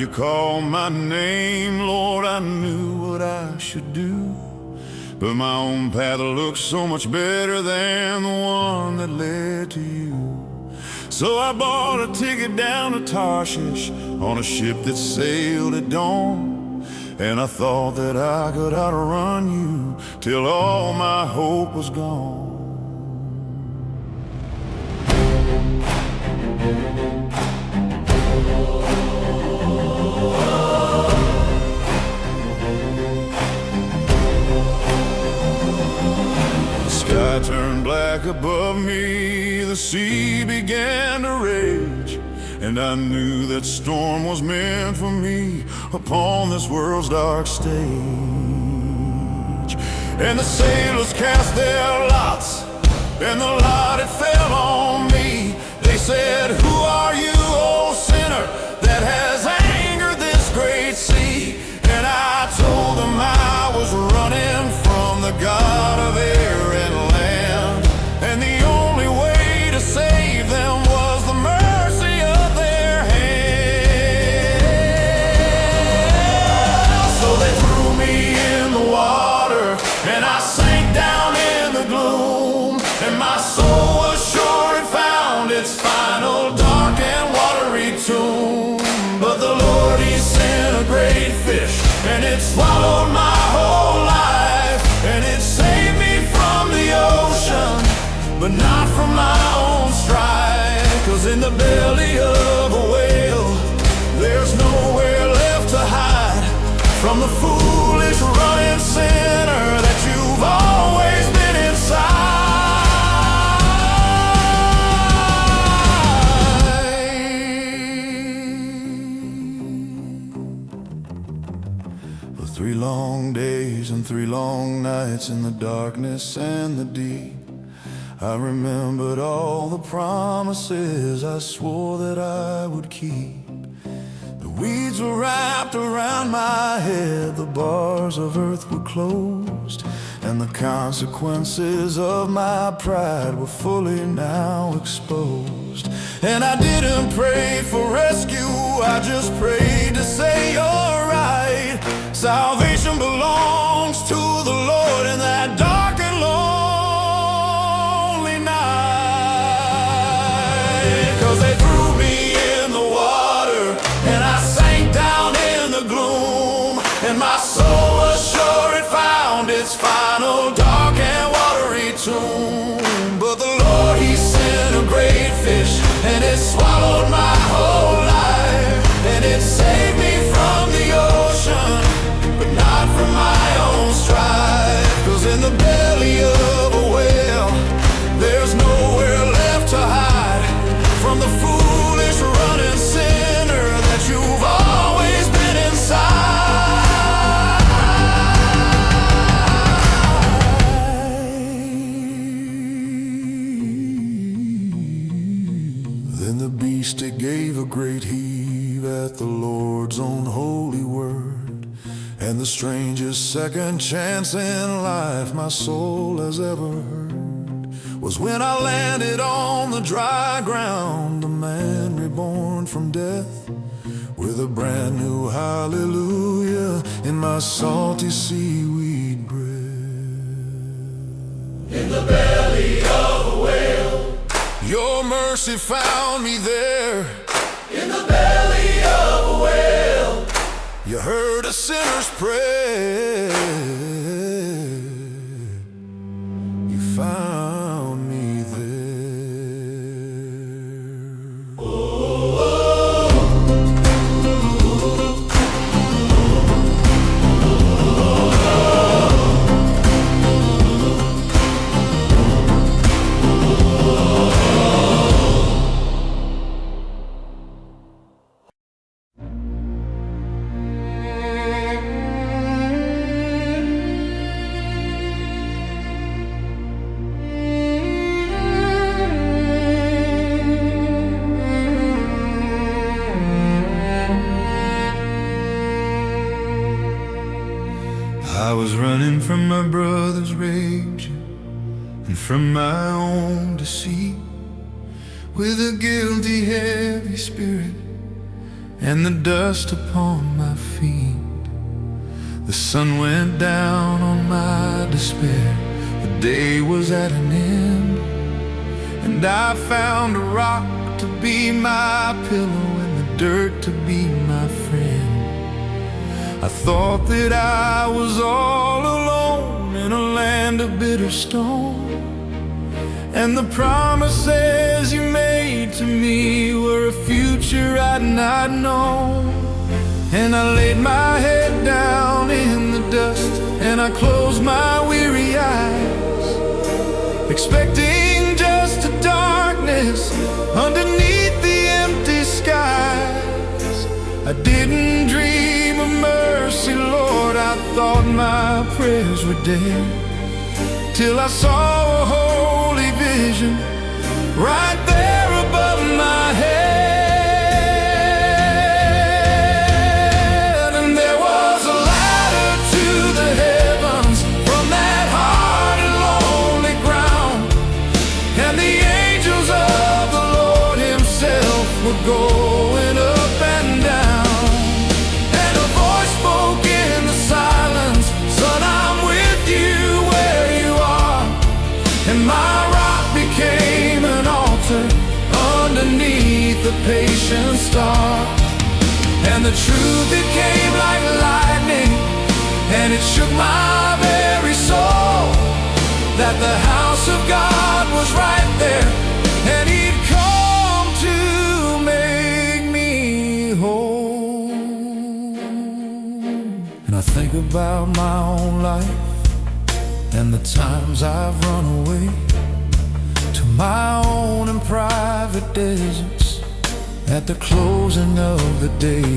you called my name, Lord, I knew what I should do. But my own path looked so much better than the one that led to you. So I bought a ticket down to Tarshish on a ship that sailed at dawn. And I thought that I could outrun you till all my hope was gone. The sky turned black above me, the sea began to rage, and I knew that storm was meant for me upon this world's dark stage. And the sailors cast their lots, and the lot it fell on me. They said, "Who are you, O sinner, that has angered this great sea?" And I told them I was running from the God of air and land, and the only way to save them was the mercy of their hand. So they threw me in the water, and I sank down in the gloom, and my soul was sure it found its final dark and watery tomb. But the Lord, He sent a great fish, and it swallowed my whole life, and it saved me from the ocean, but not from my own strife. 'Cause in the belly of a whale, there's nowhere left to hide from the foolish running sinner that you've always been inside. For 3 long days and 3 long nights in the darkness and the deep, I remembered all the promises I swore that I would keep. The weeds were wrapped around my head, the bars of earth were closed, and the consequences of my pride were fully now exposed. And I didn't pray for rescue, I just prayed to say you're right. Salvation belongs to the Lord in that dark and lonely night. 'Cause they threw me in the water, and I sank down in the gloom, and my soul was sure it found its final dark and watery tomb. But the Lord, He sent a great fish, and it swallowed my whole life, and it saved me from the ocean, but not from my own strife. 'Cause in the belly of a whale, there's nowhere left to hide from the foolish running sinner that you've always been inside. Then the beast, it gave a great heave at the Lord's own holy word, and the strangest second chance in life my soul has ever heard was when I landed on the dry ground, a man reborn from death, with a brand new hallelujah in my salty seaweed breath. In the belly of a whale, your mercy found me there. In the belly of a whale, you heard a sinner's prayer. You found me there. Oh, I was running from my brother's rage and from my own deceit, with a guilty, heavy spirit and the dust upon my feet. The sun went down on my despair. The day was at an end, and I found a rock to be my pillow and the dirt to be my friend. I thought that I was all alone in a land of bitter stone, and the promises you made to me were a future I'd not known. And I laid my head down in the dust, and I closed my weary eyes, expecting just a darkness underneath the empty skies. I didn't dream of mercy, Lord, I thought my prayers were dead, till I saw a holy vision right there above my head. And there was a ladder to the heavens from that hard and lonely ground, and the angels of the Lord himself were going up and down. And a voice spoke in the silence, "Son, I'm with you where you are." And my rock became an altar underneath the patient star. And the truth, it came like lightning, and it shook my very soul, that the house of God was right there, and he'd come to make me whole. And I think about my own life and the times I've run away to my own and private deserts at the closing of the day.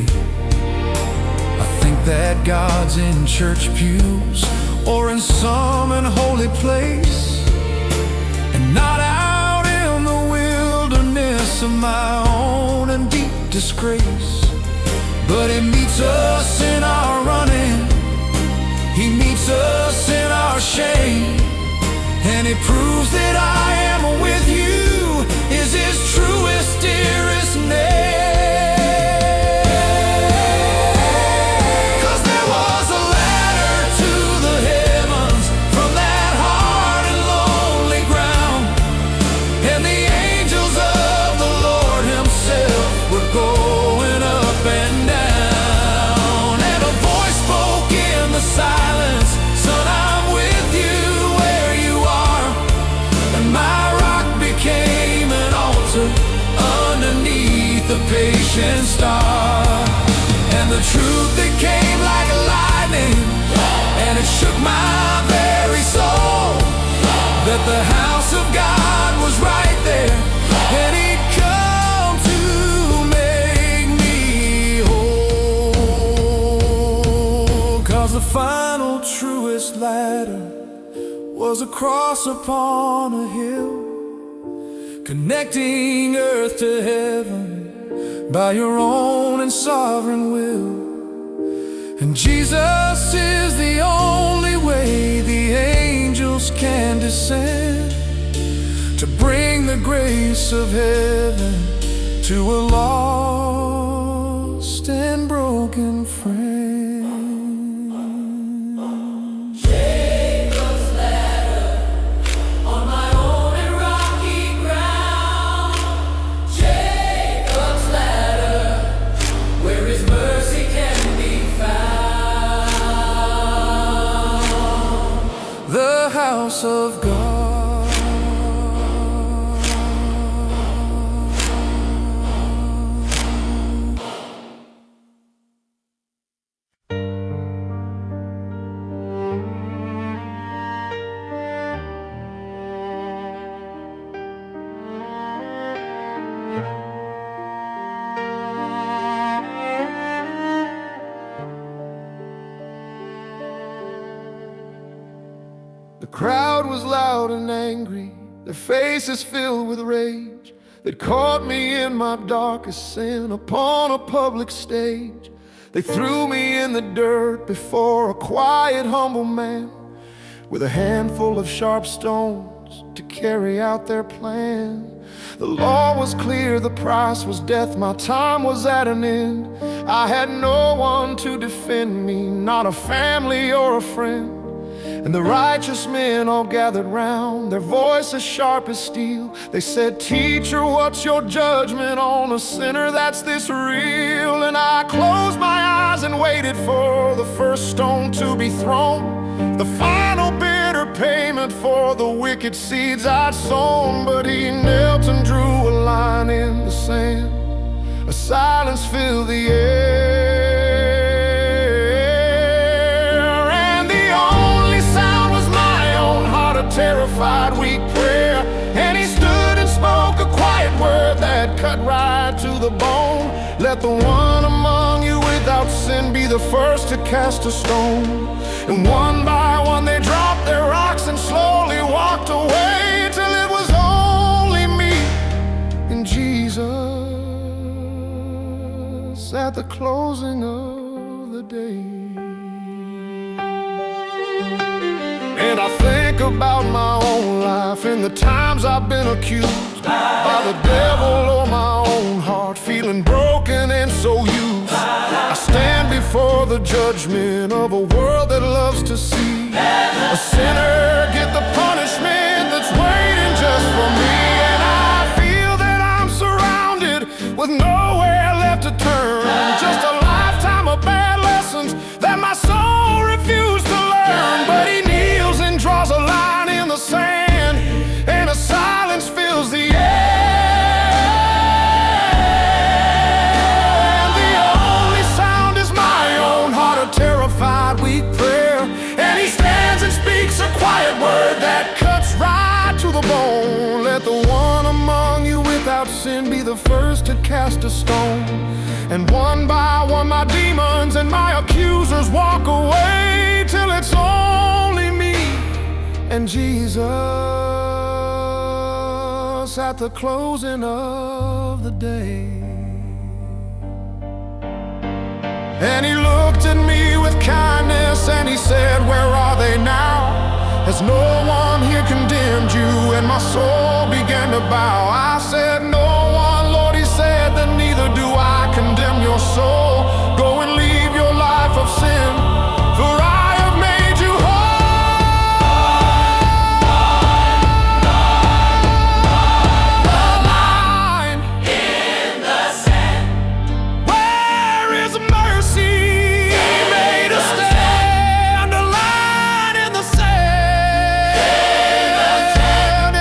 I think that God's in church pews or in some unholy place, and not out in the wilderness of my own and deep disgrace. But he meets us in our running, he meets us in our shame, and he proves that I am with you is his truest, dearest name. 'Cause there was a ladder to the heavens from that hard and lonely ground, and the angels of the Lord himself were going up and down. And a voice spoke in the silence, "Son, I'm with you where you are." And my rock became an altar underneath the patient star. And the truth, that came like lightning, and it shook my very soul, that the house of God was right there, and he'd come to make me whole. 'Cause the final truest ladder was a cross upon a hill, connecting earth to heaven by your own and sovereign will. And Jesus is the only way the angels can descend to bring the grace of heaven to a lost and broken friend. House of God. The crowd was loud and angry, their faces filled with rage. They'd caught me in my darkest sin upon a public stage. They threw me in the dirt before a quiet, humble man with a handful of sharp stones to carry out their plan. The law was clear, the price was death, my time was at an end. I had no one to defend me, not a family or a friend. And the righteous men all gathered round, their voices sharp as steel. They said, "Teacher, what's your judgment on a sinner that's this real?" And I closed my eyes and waited for the first stone to be thrown, the final bitter payment for the wicked seeds I'd sown. But he knelt and drew a line in the sand. A silence filled the air, and the only sound was my own heart, a terrified, weak prayer. And he stood and spoke a quiet word that cut right to the bone. "Let the one among you without sin be the first to cast a stone." And one by one they dropped their rocks and slowly walked away, till it was only me and Jesus at the closing of the day. And I think about my own life and the times I've been accused by the devil or my own heart, feeling broken and so used. I stand before the judgment of a world that loves to see a sinner get the punishment that's waiting just for me. And I feel that I'm surrounded with nowhere left to turn, just a lifetime of bad lessons that my soul refused to learn. But he kneels and draws a line in the sand, and a silence fills the air. And the only sound is my own heart, a terrified, weak prayer. And he stands and speaks a quiet word that cuts right to the bone. "Let the one among you without sin be the first to cast a stone." And one by one my demons and my accusers walk away, till it's only me and Jesus at the closing of the day. And he looked at me with kindness and he said, "Where are they now? Has no one here condemned you?" And my soul began to bow. I said, "No one, Lord." He said, "Then neither do I condemn your soul. Go and leave your life of sin, for I have made you whole." A line in the sand. Where is mercy? He made a stand. A line in the sand.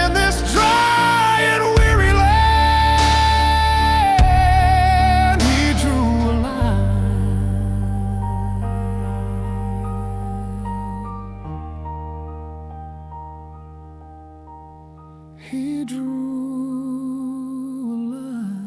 In this dry and weary land, he drew a line. He drew a line.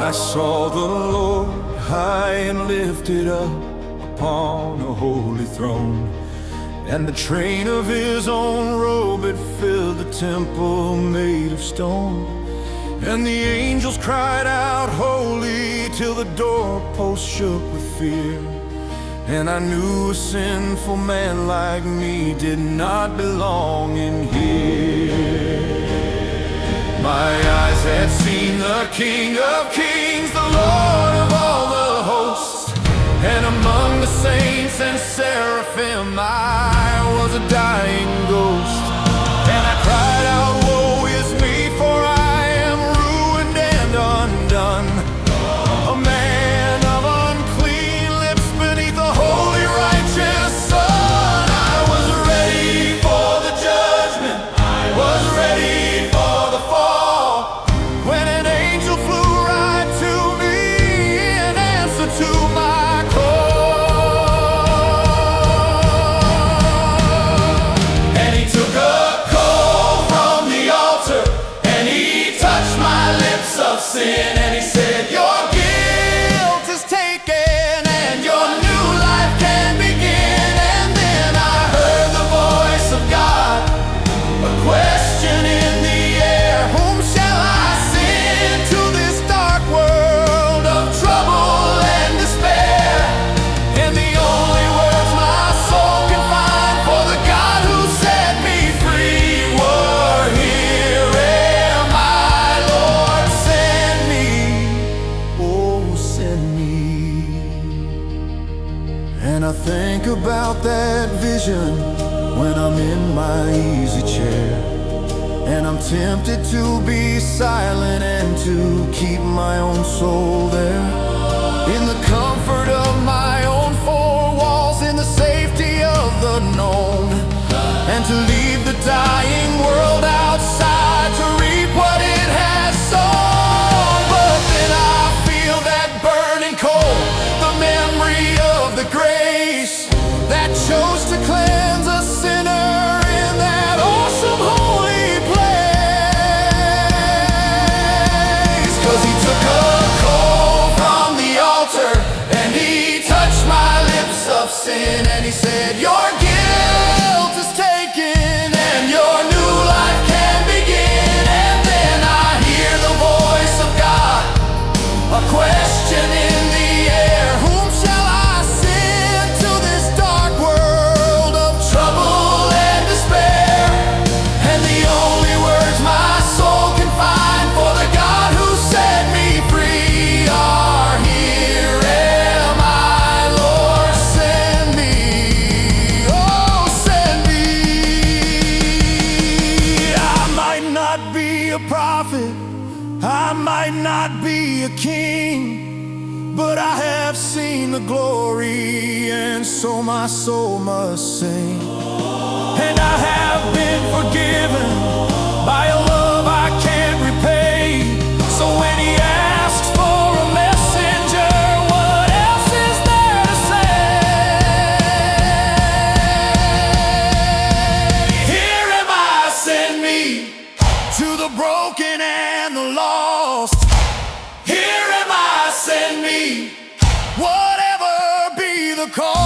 I saw the Lord high and lifted up upon a holy throne, and the train of his own robe had filled the temple made of stone. And the angels cried out, "Holy," till the doorpost shook with fear. And I knew a sinful man like me did not belong in here. My eyes had seen the King of Kings, the Lord of all the hosts. And among the saints and seraphim I was a dying ghost. And I cried out, "Woe is me, for I am ruined and undone, a man of unclean lips beneath the holy righteous sun." I was ready for the judgment, I was ready for the fall, when an angel flew right to me in answer to my call. And he took a sin, and he said, your guilt is taken and your new life can begin. And then I heard the voice of God, a question in the air: whom shall I send to this dark world of trouble and despair? And the only words my soul can find for the God who set me free were, here am I, Lord, send me, oh send me. And I think about that vision when I'm in my easy chair, and I'm tempted to be silent and to keep my own soul there, in the comfort of my own four walls, in the safety of the known, and to leave the dying world outside to reap what it has sown. But then I feel that burning cold, the memory of the grace that chose to cleanse a sinner in that awesome holy place. 'Cause he took a coal from the altar and he touched my lips of sin, and he said, your guilt is taken and your new life can begin. And then I hear the voice of God, a question in the air: whom shall I send to this dark world of trouble and despair? And the only words my soul can find for the God who set me free are, here am I, Lord, send me, oh send me. I might not be a prophet, I might not be a king, but I have seen the glory, and so my soul must sing. And I have been forgiven by a love I can't repay. So when he asks for a messenger, what else is there to say? Here am I, send me to the broken and the lost. Here am I, send me, whatever be the cost.